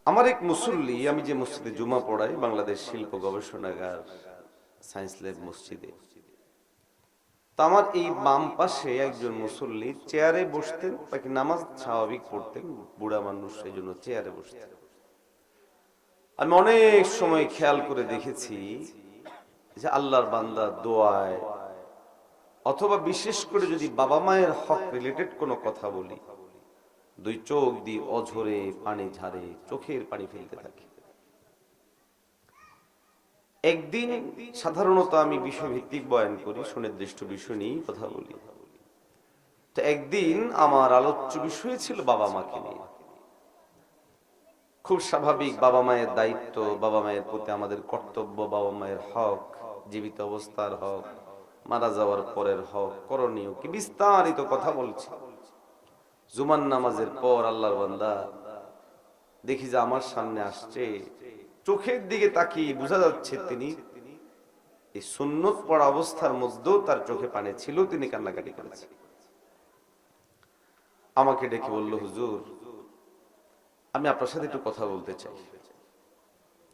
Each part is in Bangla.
আমার এক মুসল্লি, আমি যে মসজিদে জুমা পড়াই, বাংলাদেশ শিল্প গবেষণাগার সায়েন্স ল্যাব মসজিদে, তো আমার এই বাম পাশে একজন মুসল্লি চেয়ারে বসতেন, তাকে নামাজ স্বাভাবিক পড়তেন, বুড়া মানুষ, এই জন্য চেয়ারে বসতেন। আমি অনেক সময় খেয়াল করে দেখেছি যে আল্লাহর বান্দা দোয়ায় অথবা বিশেষ করে যদি বাবা মায়ের হক রিলেটেড কোনো কথা বলি, দুই চোখ দিয়ে অঝরে পানি ঝারে, চোখের পানি ফেলতে থাকে। একদিন সাধারণত আমি বিষয়ভিত্তিক বয়ান করি, সুনির্দিষ্ট বিষয় নিয়ে কথা বলি। তো একদিন আমার আলোচ্য বিষয় ছিল বাবা মাকে নিয়ে। খুব স্বাভাবিক, বাবা মায়ের দায়িত্ব, বাবা মায়ের প্রতি আমাদের কর্তব্য, বাবা মায়ের হক, জীবিত অবস্থার হক, মারা যাওয়ার পরের হক, করণীয় কি, বিস্তারিত কথা বলছি। জুমার নামাজের পর আল্লাহর বান্দা দেখি যে আমার সামনে আসছে, চোখের দিকে তাকিয়ে বোঝা যাচ্ছে তিনি এই সুন্নত পড়া অবস্থার মধ্যেও তার চোখে পানি ছিল, তিনি কান্নাকাটি করেছেন। আমাকে ডেকে বলল, হুজুর আমি আপনার সাথে একটু কথা বলতে চাই।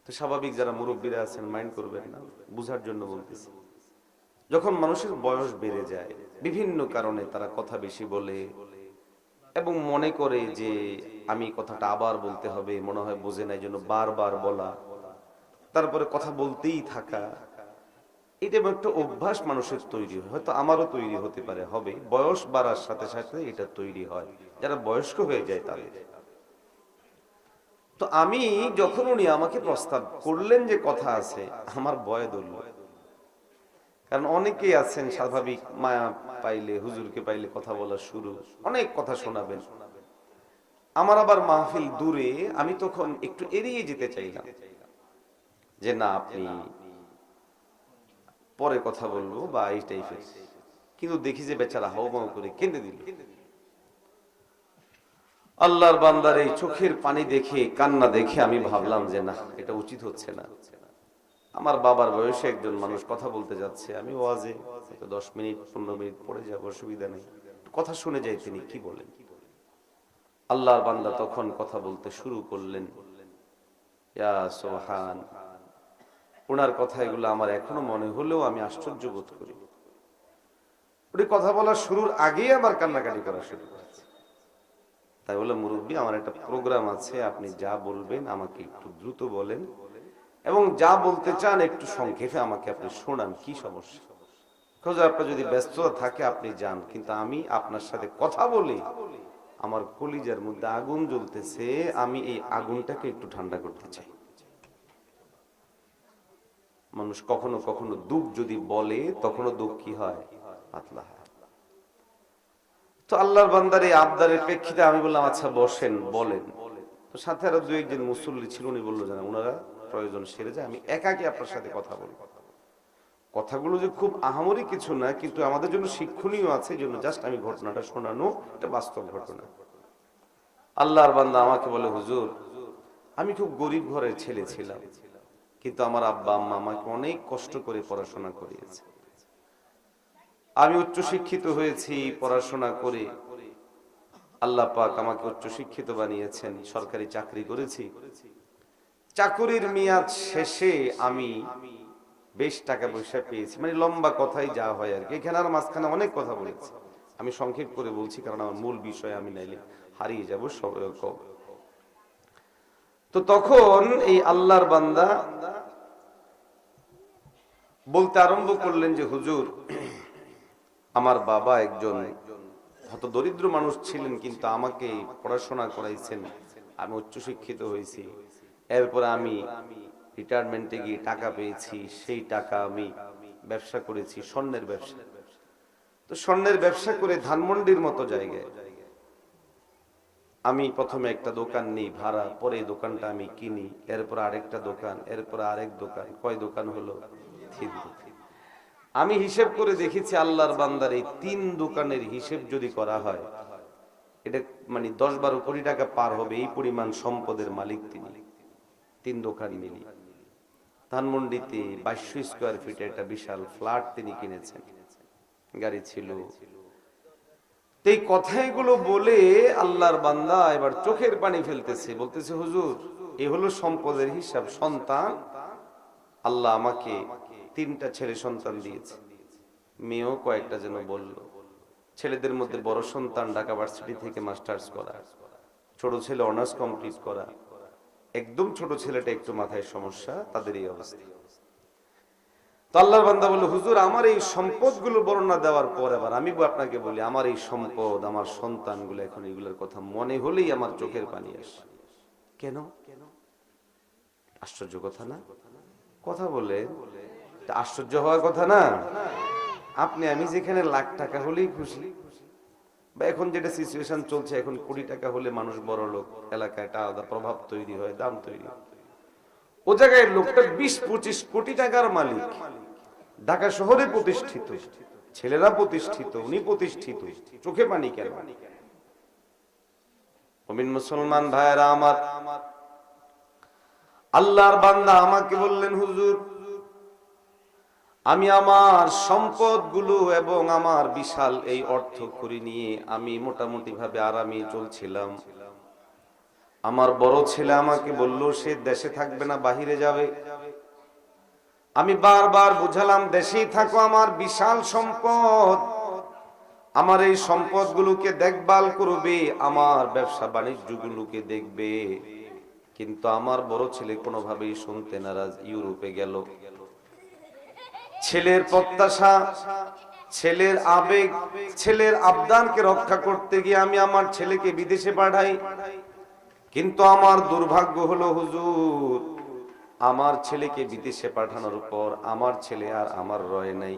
তো স্বাভাবিক, যারা মুরব্বীরা আছেন মাইন্ড করবেন না, বুঝার জন্য বলতেছি। যখন মানুষের বয়স বেড়ে যায়, বিভিন্ন কারণে তারা কথা বেশি বলে এবং মনে করে যে আমি কথাটা আবার বলতে হবে, মনে হয় বোঝে না, এই জন্য বারবার বলা, তারপরে কথা বলতেই থাকা, এটা একটা অভ্যাস মানুষের তৈরি হয়। হয়তো আমারও তৈরি হতে পারে, হবে, বয়স বাড়ার সাথে সাথে এটা তৈরি হয় যারা বয়স্ক হয়ে যায় তাদের। তো আমি যখন উনি আমাকে প্রস্তাব করলেন যে কথা আছে, আমার ভয় ধরল। কারণ অনেকেই আছেন স্বাভাবিক, মায়া পাইলে, হুজুরকে পাইলে কথা বলা শুরু, অনেক কথা শোনাবেন। আমার আবার মাহফিল দূরে, আমি তখন একটু এড়িয়ে যেতে চাইলাম যে না, আপনি পরে কথা বলবো বা এই টাইপের। কিন্তু দেখি যে বেচারা হাউমাউ করে কেঁদে দিল। আল্লাহর বান্দার এই চোখের পানি দেখে, কান্না দেখে আমি ভাবলাম যে না, এটা উচিত হচ্ছে না। আমার বাবার বয়সে একজন মানুষ কথা বলতে যাচ্ছে, আমি ওয়াজে 10 মিনিট 15 মিনিট পড়ে যাবো, অসুবিধা নেই, কথা শুনে যাই তিনি কি বলেন। আল্লাহর বান্দা তখন কথা বলতে শুরু করলেন। ইয়া সুবহান, ওনার কথা এগুলো আমার এখনো মনে হলেও আমি আশ্চর্য বোধ করি। উনি কথা বলার শুরুর আগেই আবার কান্নাকাটি করা শুরু করেছে। তাই বলে, মুরব্বী আমার একটা প্রোগ্রাম আছে, আপনি যা বলবেন আমাকে একটু দ্রুত বলেন এবং যা বলতে চান একটু সংক্ষেপে আমাকে আপনি শোনান, কি সমস্যা? আপনার যদি ব্যস্ততা থাকে আপনি যান, কিন্তু আমি আপনার সাথে কথা বলি, আমার কলিজার মধ্যে আগুন জ্বলতেছে, আমি এই আগুনটাকে একটু ঠান্ডা করতে চাই। মানুষ কখনো কখনো দুঃখ যদি বলে, তখনও দুঃখ কি হয়, পাতলা হয়। তো আল্লাহর বান্দার এই আবদারের প্রেক্ষিতে আমি বললাম, আচ্ছা বসেন, বলেন। তো সাথে আরো দুই একজন মুসল্লি ছিল, উনি বললো জানা, ওনারা প্রয়োজন সেরে যায়, আমি একাকি আপনার সাথে কথা বলবো। কথাগুলো যে খুব আহামরি কিছু না, কিন্তু আমাদের জন্য শিক্ষণীয় আছে, এই জন্য জাস্ট আমি ঘটনাটা শোনানো, এটা বাস্তব ঘটনা। আল্লাহর বান্দা আমাকে বলে, হুজুর আমি খুব গরিব ঘরের ছেলে ছিলাম, কিন্তু আমার আব্বা আম্মা আমাকে অনেক কষ্ট করে পড়াশোনা করিয়েছে। আমি উচ্চ শিক্ষিত হয়েছি পড়াশোনা করে, আল্লাহ পাক আমাকে উচ্চ শিক্ষিত বানিয়েছেন, সরকারি চাকরি করেছি। চাকুরির মেয়াদ শেষে আমি বেশ টাকা পয়সা পেয়েছি, মানে লম্বা কথাই যা হয় আর কি। এখানে আর মাঝখানে অনেক কথা বলেছি, আমি সংক্ষেপ করে বলছি কারণ আমার মূল বিষয় আমি নাইলে হারিয়ে যাব সময় কম। তো তখন এই আল্লাহর বান্দা বলতে আরম্ভ করলেন যে হুজুর, আমার বাবা একজন হত দরিদ্র মানুষ ছিলেন, কিন্তু আমাকে পড়াশোনা করাইছেন, আমি উচ্চশিক্ষিত হয়েছি। এরপরে আমি রিটায়ারমেন্টে গিয়ে টাকা পেয়েছি, সেই টাকা আমি ব্যবসা করেছি, স্বর্ণের ব্যবসা। তো স্বর্ণের ব্যবসা করে ধানমন্ডির মতো জায়গায় আমি প্রথমে একটা দোকান নিই ভাড়া, পরে দোকানটা আমি কিনি, এরপর আরেকটা দোকান, এরপর আরেক দোকান, কয় দোকান হলো, 3 দোকান। আমি হিসেব করে দেখেছি আল্লাহর বান্দার এই 3 দোকানের হিসেব যদি করা হয়, এটা মানে 10-12 কোটি টাকা পার হবে, এই পরিমাণ সম্পদের মালিক তিনি। 3 দোকান মিলি ধানমন্ডিতে 2200 স্কোয়ার ফিটে একটা বিশাল ফ্ল্যাট তিনি কিনেছেন, গাড়ি ছিল। তো এই কথাগুলো বলে আল্লাহর বান্দা এবার চোখের পানি ফেলতেছে, বলতেছে হুজুর এই হলো সম্পদের হিসাব। সন্তান, আল্লাহ আমাকে 3টা ছেলে সন্তান দিয়েছে, মেয়েও কয়েকটা যেন বলল। ছেলেদের মধ্যে বড় সন্তান ঢাকা ভার্সিটি থেকে মাস্টার্স করা, ছোট ছেলে অনার্স কমপ্লিট করা, একদম ছোট ছেলেটা একটু মাথায় সমস্যা, তাদের এই অবস্থা। তো আল্লাহর বান্দা বলল, হুজুর আমার এই সম্পদগুলো বর্ণনা দেওয়ার পর এবার আমি আপনাকে বলি, আমার এই সম্পদ, আমার সন্তানগুলো, এখন এগুলোর কথা মনে হলেই আমার চোখের পানি আসে। কেন? আশ্চর্য কথা না? কথা বলে আশ্চর্য হওয়ার কথা না? আপনি আমি যেখানে লাখ টাকা হলেই খুশি, বা এখন যেটা সিচুয়েশন চলছে, এখন কোটি টাকা হলে মানুষ বড় লোক, এলাকায় একটা আলাদা প্রভাব তৈরি হয়, দাম তৈরি হয়। ও জায়গায় লোকটা 20-25 কোটি টাকার মালিক, ঢাকা শহরে প্রতিষ্ঠিত, ছেলেরা প্রতিষ্ঠিত, উনি প্রতিষ্ঠিত, চোখে পানি কেন? মুমিন মুসলমান ভাইরা আমার, আল্লাহর বান্দা আমাকে বললেন, হুজুর আমি আমার সম্পদগুলো এবং আমার বিশাল এই অর্থ করি নিয়ে আমি মোটামুটি ভাবে আরামে চলছিলাম। আমার বড় ছেলে আমাকে বলল সে দেশে থাকবে না, বাহিরে যাবে। আমি বারবার বুঝালাম, দেশেই থাকো, আমার বিশাল সম্পদ, আমার এই সম্পদগুলোকে দেখভাল করবে, আমার ব্যবসা বাণিজ্যগুলোকে দেখবে। কিন্তু আমার বড় ছেলে কোনোভাবেই শুনতে নারাজ, ইউরোপে গেল। ছেলের প্রত্যাশা, ছেলের আবেগ, ছেলের আবদারকে রক্ষা করতে গিয়ে আমি আমার ছেলেকে বিদেশে পাঠাই। কিন্তু আমার দুর্ভাগ্য হলো হুজুর, আমার ছেলেকে বিদেশে পাঠানোর পর আমার ছেলে আর আমার রয় নাই।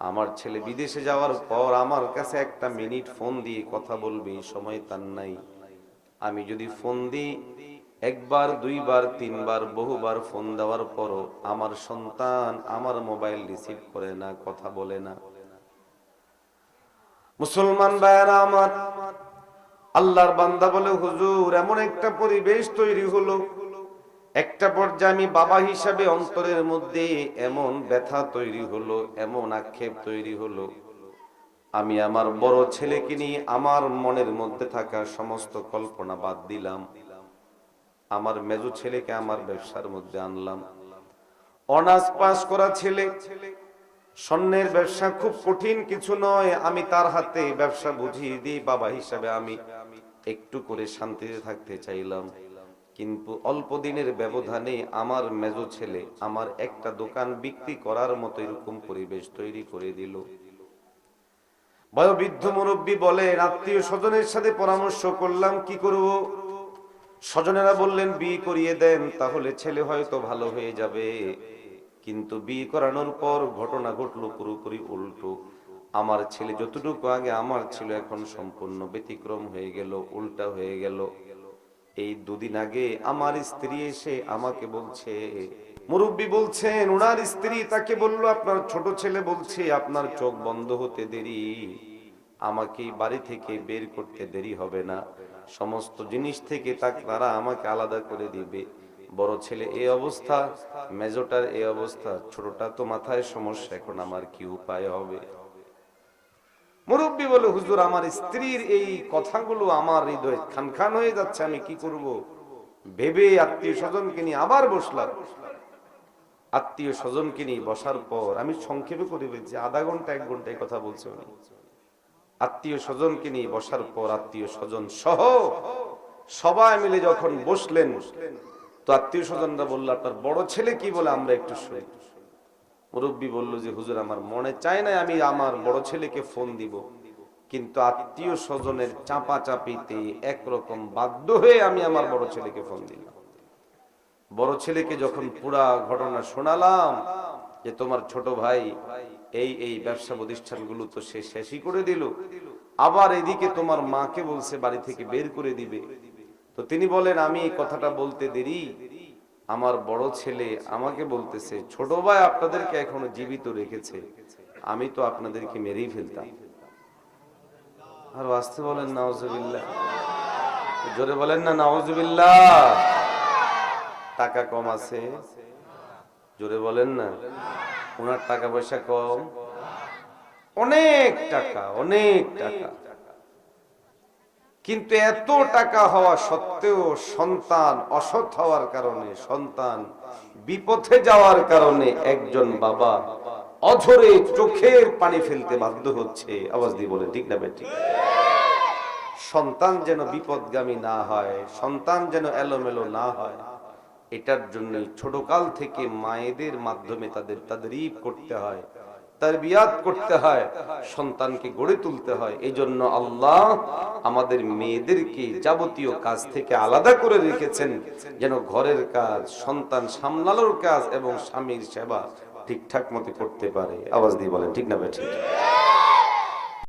আমার ছেলে বিদেশে যাওয়ার পর আমার কাছে একটা মিনিট ফোন দিয়ে কথা বলবে সময় তার নাই। আমি যদি ফোন দিই, একবার, দুইবার, তিনবার, বহুবার ফোন দেওয়ার পরও আমার সন্তান আমার মোবাইল রিসিভ করে না, কথা বলে না। মুসলমান ভাইরা আমার, আল্লাহর বান্দা বলে, হুজুর এমন একটা পরিবেশ তৈরি হলো, একটা পর্যায়ে আমি বাবা হিসাবে অন্তরের মধ্যে এমন ব্যথা তৈরি হলো, এমন আক্ষেপ তৈরি হলো, আমি আমার বড় ছেলেকে নিয়ে আমার মনের মধ্যে থাকা সমস্ত কল্পনা বাদ দিলাম। আমার মেজো ছেলেকে আমার ব্যবসার মধ্যে আনলাম। অনার্স পাস করা ছেলে, স্বর্ণের ব্যবসা খুব কঠিন কিছু নয়, আমি তার হাতে ব্যবসা বুঝিয়ে দিই। বাবা হিসাবে আমি একটু করে শান্তিতে থাকতে চাইলাম, কিন্তু অল্প দিনের ব্যবধানে আমার মেজো ছেলে আমার একটা দোকান বিক্রি করার মতো এরকম পরিবেশ তৈরি করে দিল। বয়োবৃদ্ধ মুরব্বী বলেন, আত্মীয় স্বজনের সাথে পরামর্শ করলাম কি করব। স্বজনেরা বললেন বিয়ে করিয়ে দেন, তাহলে ছেলে হয়তো ভালো হয়ে যাবে। কিন্তু বিয়ে করানোর পর ঘটনা ঘটলো পুরোপুরি উল্টো। আমার ছেলে যতটুকু আগে আমার ছিল, এখন সম্পূর্ণ ব্যতিক্রম হয়ে গেল, উল্টা হয়ে গেল। এই 2 দিন আগে আমার স্ত্রী এসে আমাকে বলছে, মুরব্বী বলছেন ওনার স্ত্রী তাকে বলল, আপনার ছোট ছেলে বলছে আপনার চোখ বন্ধ হতে দেরি, আমাকে বাড়ি থেকে বের করতে দেরি হবে না, সমস্ত জিনিস থেকে তারা আমাকে আলাদা করে দিবে। বড় ছেলে এই অবস্থা, মেজোটার এই অবস্থা, ছোটটা তো মাথায় সমস্যা, এখন আমার কি উপায় হবে? মুরব্বী বলে, হুজুর আমার স্ত্রীর এই কথাগুলো আমার হৃদয় খান খান হয়ে যাচ্ছে, আমি কি করব ভেবে আত্মীয় স্বজনকে নিয়ে আবার বসলাম। আত্মীয় স্বজনকে নিয়ে বসার পর আমি সংক্ষেপে করে বলছি, আধা ঘন্টা 1 ঘন্টায় কথা বলছে উনি। আত্মীয় স্বজনকে নিয়ে বসার পর আত্মীয় স্বজন সহ সবাই মিলে যখন বসলেন, তো আত্মীয় স্বজনরা বলল, আপনার বড় ছেলে কি বলে আমরা একটু শুনি। মুরব্বী বলল যে, হুজুর আমার মনে চায় না আমি আমার বড় ছেলেকে ফোন দিব, কিন্তু আত্মীয় স্বজনের চাপা চাপিতে একরকম বাধ্য হয়ে আমি আমার বড় ছেলেকে ফোন দিলাম। বড় ছেলেকে যখন পুরা ঘটনা শোনালাম, যে তোমার ছোট ভাই এই এই ব্যবসা প্রতিষ্ঠানগুলো তো সে শেষই করে দিল, আবার এদিকে তোমার মাকে বলছে বাড়ি থেকে বের করে দিবে। তো তিনি বলেন, আমি এই কথাটা বলতে দেরি, আমার বড় ছেলে আমাকে বলতেছে, ছোট ভাই আপনাদেরকে এখনো জীবিত রেখেছে, আমি তো আপনাদেরকে মেরেই ফেলতাম। আর আসতে বলেন নাউজুবিল্লাহ, জোরে বলেন না নাউজুবিল্লাহ। টাকা কম আছে, জোরে বলেন না। ওনার টাকা পয়সা কম, অনেক টাকা, অনেক টাকা। কিন্তু এত টাকা হওয়া সত্ত্বেও সন্তান অসৎ হওয়ার কারণে, সন্তান বিপথে যাওয়ার কারণে একজন বাবা অঝরে চোখের পানি ফেলতে বাধ্য হচ্ছে। আওয়াজ দিয়ে বলে ঠিক না বেঠিক? সন্তান যেন বিপদগামী না হয়, সন্তান যেন এলোমেলো না হয়, এটার জন্য ছোটকাল থেকে মায়েদের মাধ্যমে তাদের তাদরিব করতে হয়, তারবিয়াত করতে হয়, সন্তানকে গড়ে তুলতে হয়। এই জন্য আল্লাহ আমাদের মেয়েদেরকে যাবতীয় কাজ থেকে আলাদা করে রেখেছেন, যেন ঘরের কাজ, সন্তান সামলানোর কাজ এবং স্বামীর সেবা ঠিকঠাক মতো করতে পারে। আওয়াজ দিয়ে বলেন ঠিক না বেঠিক?